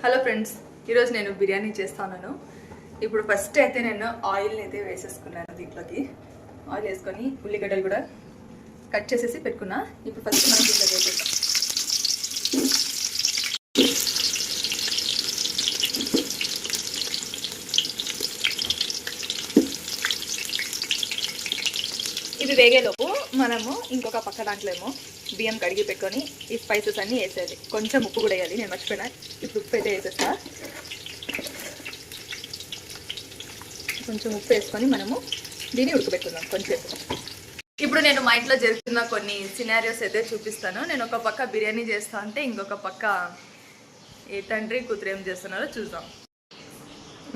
Hello friends, ఈరోజు నేను బిర్యానీ చేస్తాను. ఇప్పుడు ఫస్ట్ అయితే నేను ఆయిల్ని అయితే వేసేసుకున్నాను. దీంట్లోకి ఆయిల్ వేసుకొని ఉల్లిగడ్డలు కూడా కట్ చేసేసి పెట్టుకున్నా. ఇప్పుడు ఫస్ట్ మనం దీంట్లో వేసేస్తాం. ఇవి వేగేలోపు మనము ఇంకొక పక్క దాంట్లో ఏమో బియ్యం కడిగి పెట్టుకొని ఈ స్పైసెస్ అన్నీ వేసేది. కొంచెం ఉప్పు కూడా వేయాలి, నేను మర్చిపోయినా. ఇప్పుడు ఉప్పు అయితే వేసేస్తా. కొంచెం ఉప్పు వేసుకొని మనము దీన్ని ఉడకబెట్టుకుందాం కొంచెం. ఇప్పుడు నేను మా ఇంట్లో జరుగుతున్న కొన్ని సినారియోస్ అయితే చూపిస్తాను. నేను ఒక పక్క బిర్యానీ చేస్తా అంటే ఇంకొక పక్క ఏ తండ్రి కూతురు ఏం చేస్తున్నారో చూద్దాం.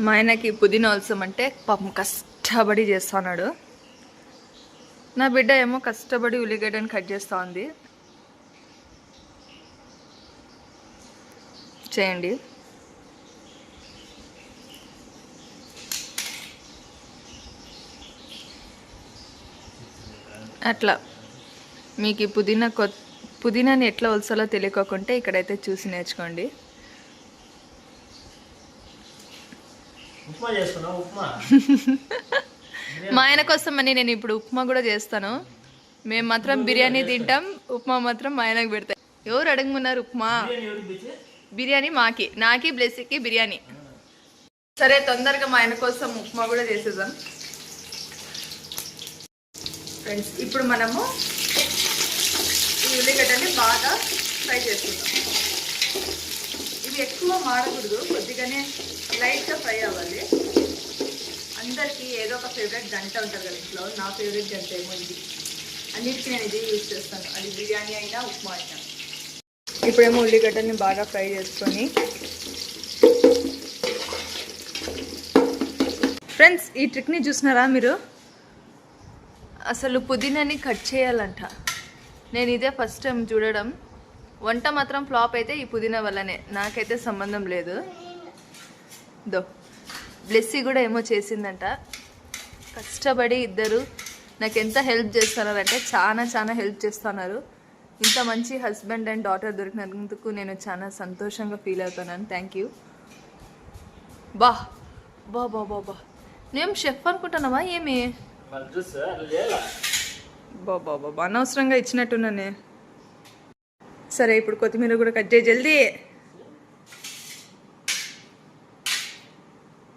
మా ఆయనకి పుదీనా అవసరం అంటే పాపం కష్టపడి చేస్తున్నాడు. నా బిడ్డ ఏమో కష్టపడి ఉల్లిగడ్డని కట్ చేస్తూ ఉంది. చేయండి. అట్లా మీకు ఈ పుదీనాని ఎట్లా వలసాలో తెలియకోకుంటే ఇక్కడైతే చూసి నేర్చుకోండి. మా ఆయన కోసం అని నేను ఇప్పుడు ఉప్మా కూడా చేస్తాను. మేము మాత్రం బిర్యానీ తింటాం, ఉప్మా మాత్రం మా ఆయనకు పెడతాం. ఎవరు అడుగుతున్నారు ఉప్మా? బిర్యానీ నాకి బ్లెస్సీకి బిర్యానీ. సరే, తొందరగా మా ఆయన కోసం ఉప్మా కూడా చేసేద్దాం. ఫ్రెండ్స్, ఇప్పుడు మనము ఈ ఉల్లిగడ్డని బాగా ఫ్రై చేసుకుందాం. ఇవి ఎక్కువ మాడకూడదు, కొద్దిగానే లైట్గా ఫ్రై అవ్వాలి. అందరికీ ఏదో ఒక ఫేవరెట్ గంట ఉంటుంది కదా ఇంట్లో. నా ఫేవరెట్ గంట ఏమో ఇది. అన్నిటికీ నేను ఇది యూజ్ చేస్తాను, అది బిర్యానీ అయినా ఉప్మా అయినా. ఇప్పుడేమో ఉల్లిగడ్డని బాగా ఫ్రై చేసుకొని, ఫ్రెండ్స్ ఈ ట్రిక్ని చూసినారా మీరు? అసలు పుదీనాని కట్ చేయాలంట. నేను ఇదే ఫస్ట్ టైం చూడడం. వంట మాత్రం ఫ్లాప్ అయితే ఈ పుదీనా వల్లనే, నాకైతే సంబంధం లేదు. బ్లెస్సీ కూడా ఏమో చేసిందంట. కష్టపడి ఇద్దరు నాకు ఎంత హెల్ప్ చేస్తున్నారంటే చాలా చాలా హెల్ప్ చేస్తున్నారు. ఇంత మంచి హస్బెండ్ అండ్ డాటర్ దొరికినందుకు నేను చాలా సంతోషంగా ఫీల్ అవుతున్నాను. Thank you. బా బా బా బా బా నేను షెఫ్ అనుకుంటున్నావా ఏమి? బాబా బాబా అనవసరంగా ఇచ్చినట్టున్నానే. సరే, ఇప్పుడు కొత్తిమీర కూడా కట్ చేయి జల్దీ.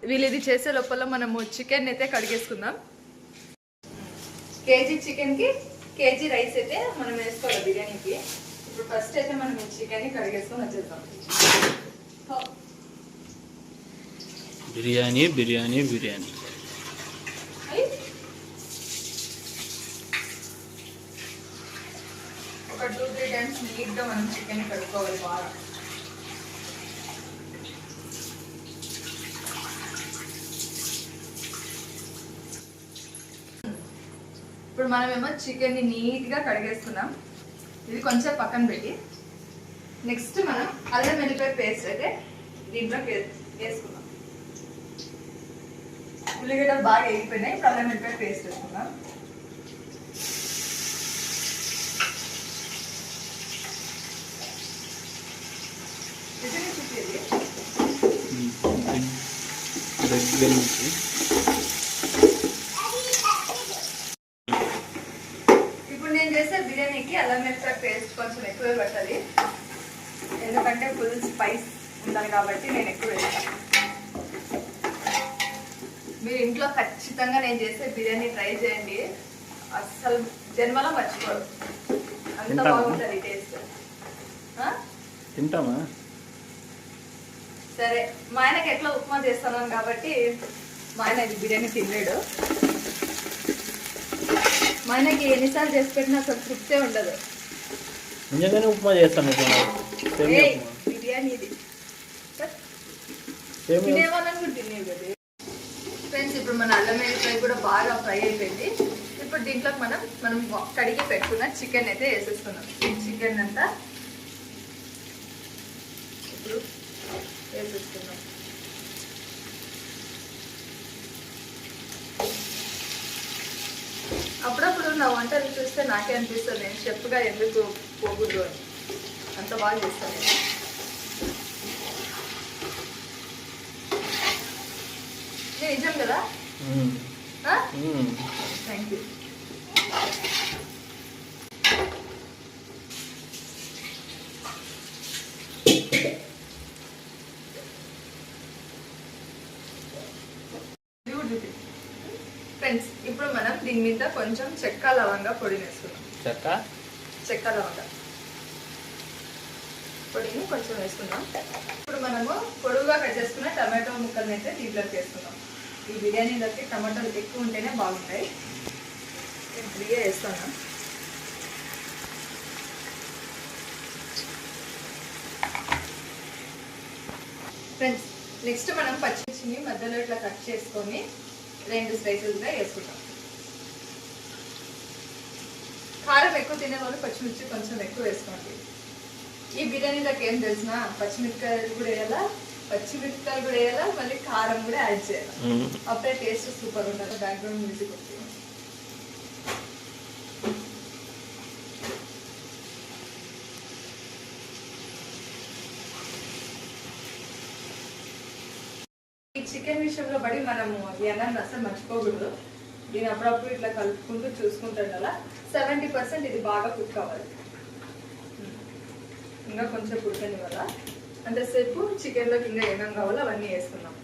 వీళ్ళు ఇది చేసే లోపల మనము చికెన్ అయితే కడిగేసుకుందాం. కేజీ చికెన్కి కేజీ రైస్ అయితే మనం వేసుకోవాలి బిర్యానీకి. ఇప్పుడు ఫస్ట్ అయితే మనం ఈ చికెన్ని కడిగేసుకొని వచ్చేద్దాం. బిర్యానీ బిర్యానీ బిర్యానీ ఒక 2-3 టైమ్స్ నీట్గా మనం చికెన్ కడుక్కోవాలి బాగా. ఇప్పుడు మనమేమో చికెన్ని నీట్గా కడిగేసుకున్నాం. ఇది కొంచెం పక్కన పెట్టి నెక్స్ట్ మనం అల్లం వెల్లిపాయ పేస్ట్ అయితే దీంట్లోకి వేసుకుందాం. ఉల్లిగడ్డలు బాగా వేగిపోయినాయి. ఇప్పుడు అల్లం వెల్లిపాయ పేస్ట్ వేసుకుందాం. ఇప్పుడు నేను చేసే బిర్యానీకి అల్లం వెల్లిపాయ పేస్ట్ కొంచెం ఎక్కువే పట్టాలి, ఎందుకంటే ఫుల్ స్పైస్ ఉండాలి కాబట్టి నేను ఎక్కువ వేస్తాను. మీరు ఇంట్లో ఖచ్చితంగా నేను చేసే బిర్యానీ ట్రై చేయండి, అస్సలు జన్మలో మర్చిపోరు. అంత బాగుంటుంది టేస్ట్. తింటామా? సరే, మా ఆయనకి ఎట్లా ఉప్మా చేస్తున్నాను కాబట్టి మా ఆయన ఇది బిర్యానీ తినలేడు. మా ఆయనకి ఎన్నిసార్లు చేసి పెట్టినా అసలు తృప్తే ఉండదు. నిజంగానే ఉప్మా చేస్తాను. బిర్యానీ ఇది తినేవాళ్ళని కూడా తినేవి కదా. ఫ్రెండ్స్, ఇప్పుడు మన అల్లం వెల్లిపాయ కూడా బాగా ఫ్రై అయిపోయింది. ఇప్పుడు దీంట్లోకి మనం కడిగి పెట్టుకున్న చికెన్ అయితే వేసేసుకున్నాం. ఈ చికెన్ అంతా ఇప్పుడు వేసేసుకున్నాం. అప్పుడప్పుడు నా వంటలు చూస్తే నాకే అనిపిస్తుంది నేను షెఫ్గా ఎందుకు పోకూడదు అని. అంత బాగా చేస్తాను నేను. ఇది నిజం కదా? Thank you. ఫ్రెండ్స్ ఇప్పుడు మనం దీని మీద కొంచెం చెక్క లవంగా పొడి వేసుకున్నాం. చెక్క లవంగా పొడిని కొంచెం వేసుకున్నాం. ఇప్పుడు మనము పొడుగుగా కట్ చేసుకున్న టమాటో ముక్కల్ని అయితే దీంట్లోకి వేసుకున్నాం. ఈ బిర్యానీలోకి టమాటాలు ఎక్కువ ఉంటేనే బాగుంటాయి. నేను ఫ్రీగా వేస్తాను. ఫ్రెండ్స్ నెక్స్ట్ మనం పచ్చిమిర్చిని మధ్యలో ఇట్లా కట్ చేసుకొని 2 స్లైసెస్గా వేసుకుంటాం. కారం ఎక్కువ తినే వాళ్ళు పచ్చిమిర్చి కొంచెం ఎక్కువ వేసుకోండి. ఈ బిర్యానీలోకి ఏం తెలిసిన పచ్చిమిరపకాయలు కూడా వేయాలా, మళ్ళీ కారం కూడా యాడ్ చేయాలి. అప్పుడే టేస్ట్ సూపర్ ఉంటుంది. బ్యాక్గ్రౌండ్ మ్యూజిక్ వస్తుంది. ఈ చికెన్ విషయంలో పడి మనము ఈ అన్నాన్ని అసలు మర్చిపోకూడదు. దీన్ని అప్పుడప్పుడు ఇట్లా కలుపుకుంటూ చూసుకుంటాం కదా. 70% ఇది బాగా కుక్ అవ్వాలి. ఇంకా కొంచెం ఉడకని వల్ల అంతసేపు చికెన్లోకి ఇంకా ఏమేమి కావాలో అవన్నీ వేసుకున్నాం.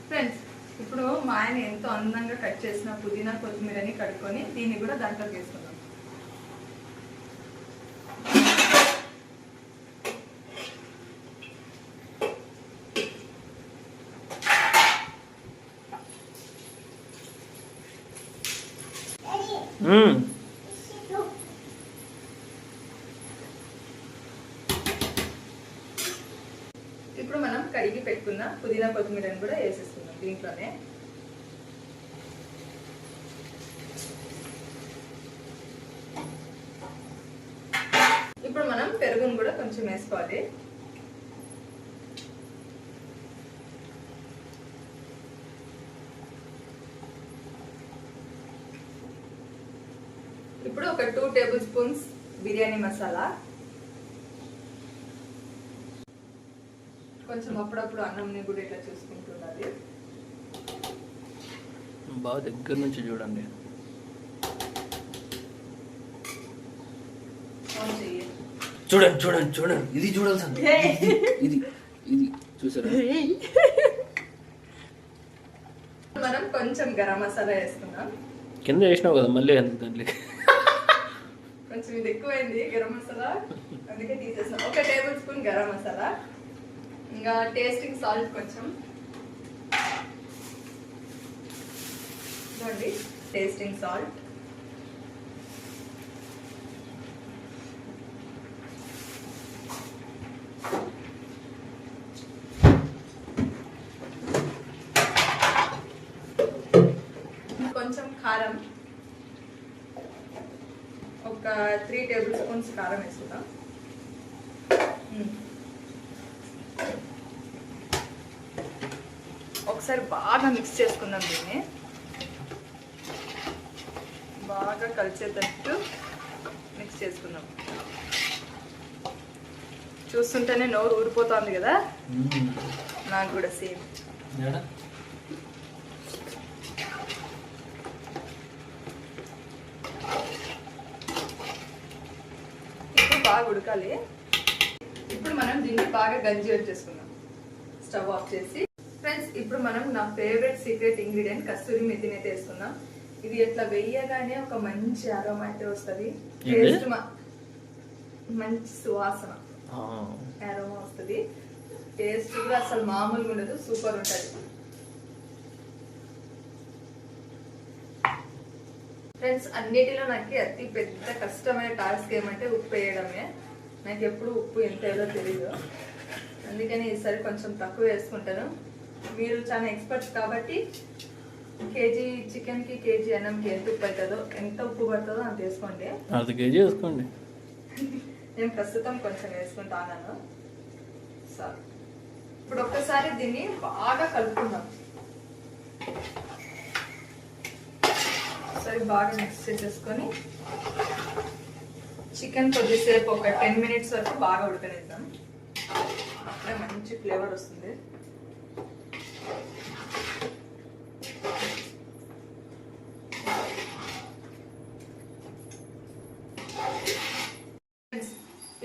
ఫ్రెండ్స్ ఇప్పుడు మా ఆయన ఎంతో అందంగా కట్ చేసిన పుదీనా కొత్తిమీరని కడుక్కొని దీన్ని కూడా దాంట్లోకి వేసుకున్నాం. ఇప్పుడు మనం కడిగి పెట్టుకున్న పుదీనా కొత్తిమీరని కూడా వేసేసుకున్నాం దీంట్లోనే. ఇప్పుడు మనం పెరుగును కూడా కొంచెం వేసుకోవాలి. ఇప్పుడు ఒక 2 టేబుల్ స్పూన్స్ బిర్యానీ మసాలా, కొంచెం అప్పుడప్పుడు అన్నంని కూడా ఇట్లా చూసుకుంటున్నది. బాగా దగ్గర నుంచి చూడండి. చూడండి ఇది చూడాల్సింది. ఇది చూసారా? మనం కొంచెం గరం మసాలా వేసుకున్నాం. కింద వేసినావు కదా మళ్ళీ దాంట్లో కొంచెం ఇది ఎక్కువైంది గరం మసాలా, అందుకే తీసేసాం. 1 టేబుల్ స్పూన్ గరం మసాలా, ఇంకా టేస్టింగ్ సాల్ట్ కొంచెం చూడండి. టేస్టింగ్ సాల్ట్, కొంచెం కారం, ఒక 3 టేబుల్ స్పూన్స్ కారం వేసుకుందాం. ఒకసారి బాగా మిక్స్ చేసుకుందాం. దీన్ని బాగా కలిసేటట్టు మిక్స్ చేసుకుందాం. చూస్తుంటేనే నోరు ఊరిపోతుంది కదా, నాకు కూడా సేమ్. ఇప్పుడు బాగా ఉడకాలి. ఇప్పుడు మనం దీన్ని బాగా గంజి వచ్చేసుకుందాం. స్టవ్ ఆఫ్ చేసి ఫ్రెండ్స్ ఇప్పుడు మనం నా ఫేవరెట్ సీక్రెట్ ఇంగ్రీడియంట్ కస్తూరి మెథిని అయితే వేసుకుందాం. ఇది ఎట్లా వేయగానే ఒక మంచి అరోమా అయితే వస్తుంది. టేస్ట్ మంచి సువాసన అరోమా వస్తుంది. టేస్ట్ కూడా అసలు మామూలుగా ఉండదు, సూపర్ ఉంటుంది. ఫ్రెండ్స్ అన్నిటిలో నాకు అతి పెద్ద కష్టమైన టాస్క్ ఏమంటే ఉప్పు వేయడమే. నాకు ఎప్పుడు ఉప్పు ఎంత ఏదో తెలియదు, అందుకని ఈసారి కొంచెం తక్కువ వేసుకుంటాను. మీరు చాలా ఎక్స్పర్ట్స్ కాబట్టి కేజీ చికెన్కి కేజీ అన్నంకి ఎంత ఉప్పు అవుతుందో, ఎంత ఉప్పు పడుతుందో అంత వేసుకోండి. 1/2 కేజీ వేసుకోండి. నేను ప్రస్తుతం కొంచెం వేసుకుంటాను. సార్ ఇప్పుడు ఒక్కసారి దీన్ని బాగా కలుపుకుందాం. ఒకసారి బాగా మిక్స్ చేసేసుకొని చికెన్ కొద్దిసేపు ఒక 10 మినిట్స్ వరకు బాగా ఉడకనిద్దాం. అప్పుడే మంచి ఫ్లేవర్ వస్తుంది.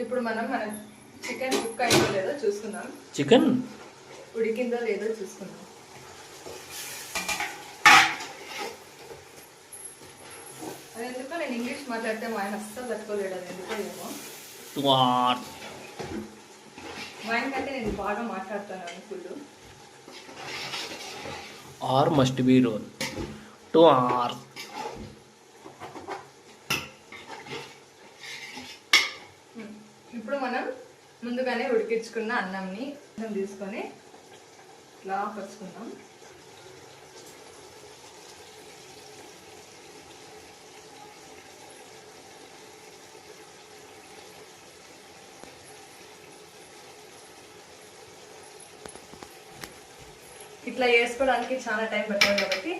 ఇప్పుడు మన చికెన్ కుక్ అయిందో లేదో చూసుకుందాం. చికెన్ ఉడికిందో లేదో చూసుకుందాం. అది ఎందుకో నేను ఇంగ్లీష్ మాట్లాడితే మా ఆయన అస్సలు తట్టుకోలేడు. అది ఎందుకో ఏమో మా ఆయన కంటే నేను బాగా మాట్లాడుతాను ఫుడ్. ఆర్ మస్ట్ బి రోల్ టు ఆర్. ఇప్పుడు మనం ముందుగానే ఉడికించుకున్న అన్నంని తీసుకొని ఇట్లా పరుచుకుందాం. ఇట్లా వేసుకోవడానికి చాలా టైం పడుతుంది కాబట్టి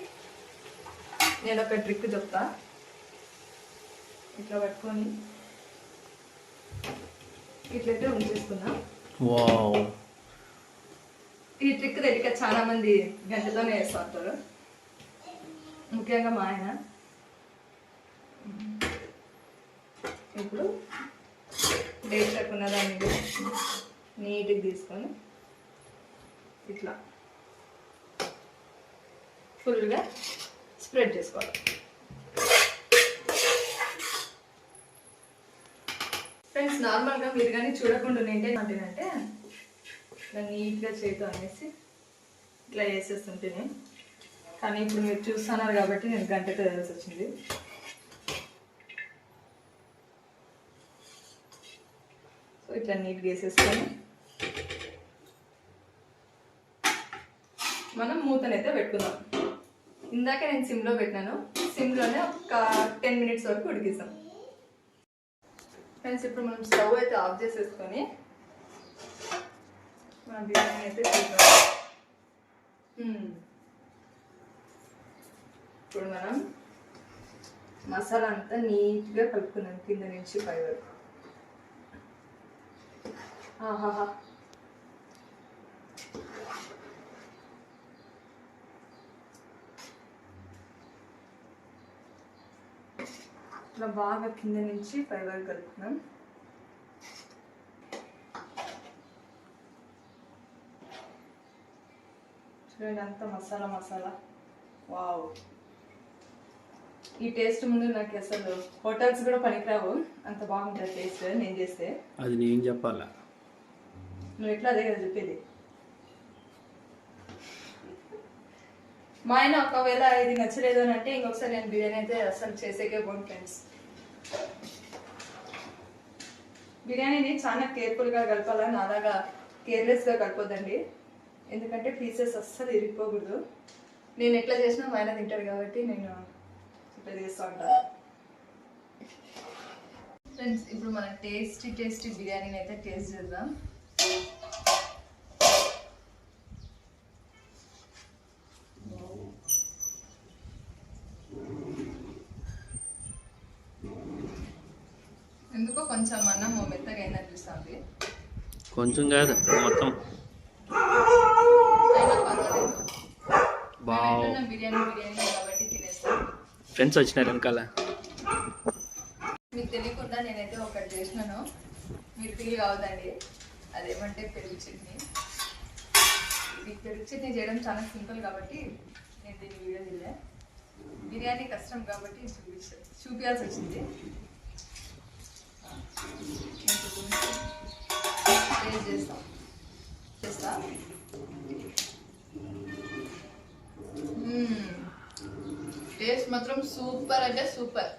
నేను ఒక ట్రిక్ చెప్తా. ఇట్లా పట్టుకొని ఇట్లయితే ఉంచేసుకున్నా. వావ్, ఈ ట్రిక్ తెలియక చాలా మంది గంటలోనే వేస్తూ ఉంటారు, ముఖ్యంగా మా ఆయన. ఇప్పుడు డేట్ లేకున్న దాన్ని నీట్గా తీసుకొని ఇట్లా ఫుల్గా స్ప్రెడ్ చేసుకోవాలి. ఫ్రెండ్స్, నార్మల్గా మీరు కానీ చూడకుండా ఏంటంటే ఇట్లా నీట్గా చేతో అనేసి ఇట్లా వేసేస్తుంటేనే, కానీ ఇప్పుడు మీరు చూస్తున్నారు కాబట్టి నేను గంటతో వేయాల్సి వచ్చింది. సో ఇట్లా నీట్గా వేసేసుకొని మనం మూతనైతే పెట్టుకుందాం. ఇందాక నేను సిమ్లో పెట్టినాను, సిమ్లోనే ఒక 10 మినిట్స్ వరకు ఉడికిస్తాం. ఫ్రెండ్స్, ఇప్పుడు మనం స్టవ్ అయితే ఆఫ్ చేసేసుకొని మన బిర్యానీ అయితే చూద్దాం. ఇప్పుడు మనం మసాలా అంతా నీట్గా కలుపుకున్నాం కింద నుంచి పై వరకు. ఆహాహా, ఇట్లా బాగా కింద నుంచి పై వరకు కలుపుకున్నాం. చూడండి, అంత మసాలా మసాలా. వావ్, ఈ టేస్ట్ ముందు నాకు అసలు హోటల్స్ కూడా పనికిరావు, అంత బాగుంటుంది టేస్ట్ నేను చేస్తే. అది నేను చెప్పాలా? నువ్వు ఎట్లా అదే కదా చెప్పేది. మా ఆయన ఒకవేళ ఇది నచ్చలేదు అని అంటే ఇంకొకసారి నేను బిర్యానీ అయితే అసలు చేసేకే పోను. ఫ్రెండ్స్, బిర్యానీని చాలా కేర్ఫుల్గా కలపాలని, అలాగా కేర్లెస్గా కలపొద్దండి. ఎందుకంటే పీసెస్ అస్సలు ఇరిగిపోకూడదు. నేను ఎట్లా చేసినా మా ఆయన తింటాడు కాబట్టి నేను ఇట్లా చేస్తూ ఉంటాను. ఫ్రెండ్స్, ఇప్పుడు మనం టేస్టీ బిర్యానీని అయితే టేస్ట్ చేద్దాం. ఎందుకో కొంచెం అన్నం మెత్తగా అయినా అనిపిస్తుంది. కొంచెం కాదు, మొత్తం. బిర్యానీ కాబట్టి తినేస్తాను. ఫ్రెండ్స్ వచ్చినారు వెనకాల. మీకు తెలియకుండా నేనైతే ఒకటి చేసినాను, మీరు ఫీల్ కావద్దండి. అదేమంటే పెరుగు చట్నీ. ఇది పెరుగు చట్నీ చేయడం చాలా సింపుల్ కాబట్టి నేను దీన్ని వీడియో తీయలే. బిర్యానీ కష్టం కాబట్టి చూపించాల్సి వచ్చింది. చేస్తా. టేస్ట్ మాత్రం సూపర్ అంటే సూపర్.